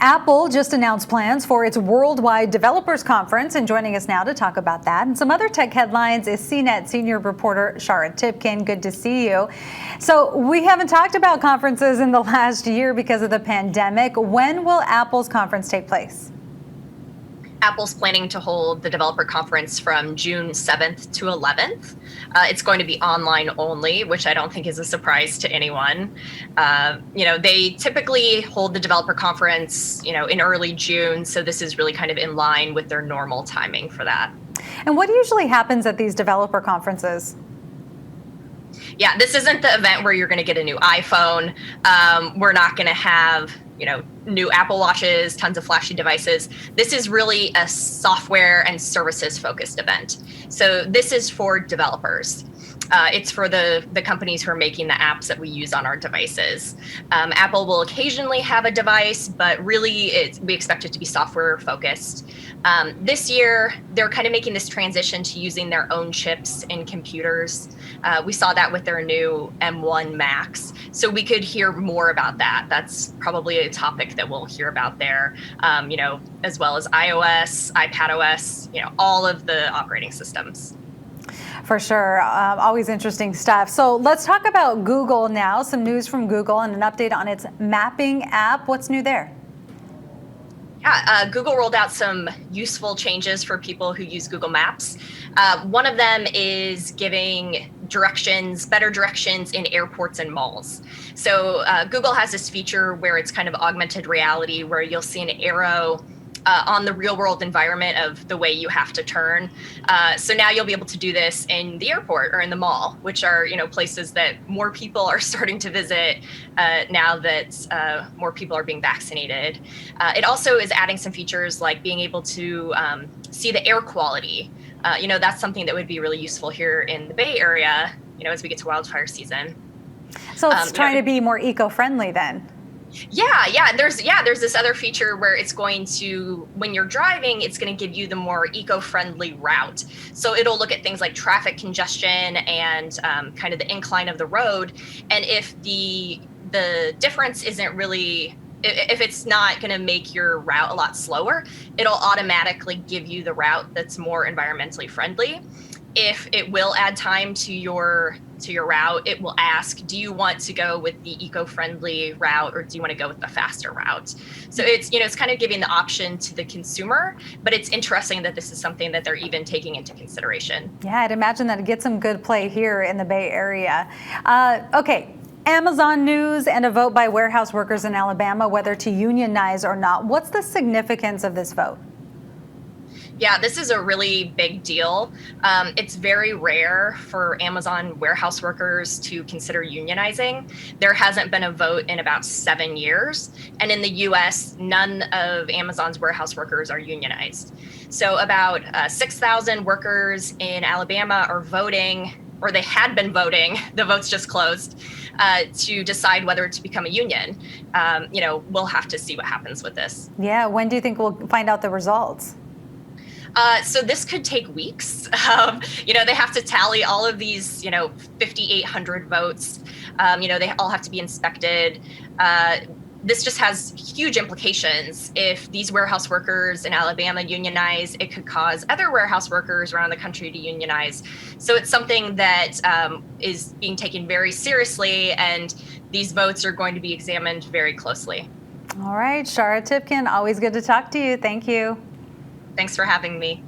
Apple just announced plans for its Worldwide Developers Conference, and joining us now to talk about that and some other tech headlines is CNET senior reporter Shara Tibken. Good to see you. So we haven't talked about conferences in the last year because of the pandemic. When will Apple's conference take place? Apple's planning to hold the developer conference from June 7th to 11th. It's going to be online only, which I don't think is a surprise to anyone. They typically hold the developer conference, in early June. So this is really kind of in line with their normal timing for that. And what usually happens at these developer conferences? Yeah, this isn't the event where you're going to get a new iPhone. We're not going to have new Apple Watches, tons of flashy devices. This is really a software and services focused event. So this is for developers. It's for the companies who are making the apps that we use on our devices. Apple will occasionally have a device, but really we expect it to be software focused. This year, they're kind of making this transition to using their own chips in computers. We saw that with their new M1 Max. So we could hear more about that. That's probably a topic that we'll hear about there, as well as iOS, iPadOS, all of the operating systems. For sure. Always interesting stuff. So let's talk about Google now. Some news from Google and an update on its mapping app. What's new there? Yeah, Google rolled out some useful changes for people who use Google Maps. One of them is giving better directions in airports and malls. So Google has this feature where it's kind of augmented reality, where you'll see an arrow on the real world environment of the way you have to turn. So now you'll be able to do this in the airport or in the mall, which are places that more people are starting to visit now that more people are being vaccinated. It also is adding some features like being able to see the air quality. That's something that would be really useful here in the Bay Area, as we get to wildfire season. So it's trying to be more eco-friendly then. Yeah. There's this other feature where it's going to, when you're driving, it's going to give you the more eco-friendly route. So it'll look at things like traffic congestion and kind of the incline of the road. And if the difference isn't really, if it's not going to make your route a lot slower, it'll automatically give you the route that's more environmentally friendly. If it will add time to your route, it will ask, do you want to go with the eco-friendly route or do you want to go with the faster route? So it's kind of giving the option to the consumer, but it's interesting that this is something that they're even taking into consideration. Yeah, I'd imagine that it gets some good play here in the Bay Area. Okay. Amazon news and a vote by warehouse workers in Alabama whether to unionize or not. What's the significance of this vote? Yeah, this is a really big deal. It's very rare for Amazon warehouse workers to consider unionizing. There hasn't been a vote in about 7 years. And in the US, none of Amazon's warehouse workers are unionized. So about 6,000 workers in Alabama are voting, or they had been voting, the vote's just closed, to decide whether to become a union. We'll have to see what happens with this. Yeah, when do you think we'll find out the results? So this could take weeks. They have to tally all of these, 5,800 votes. They all have to be inspected. This just has huge implications. If these warehouse workers in Alabama unionize, it could cause other warehouse workers around the country to unionize. So it's something that is being taken very seriously, and these votes are going to be examined very closely. All right, Shara Tibken, always good to talk to you. Thank you. Thanks for having me.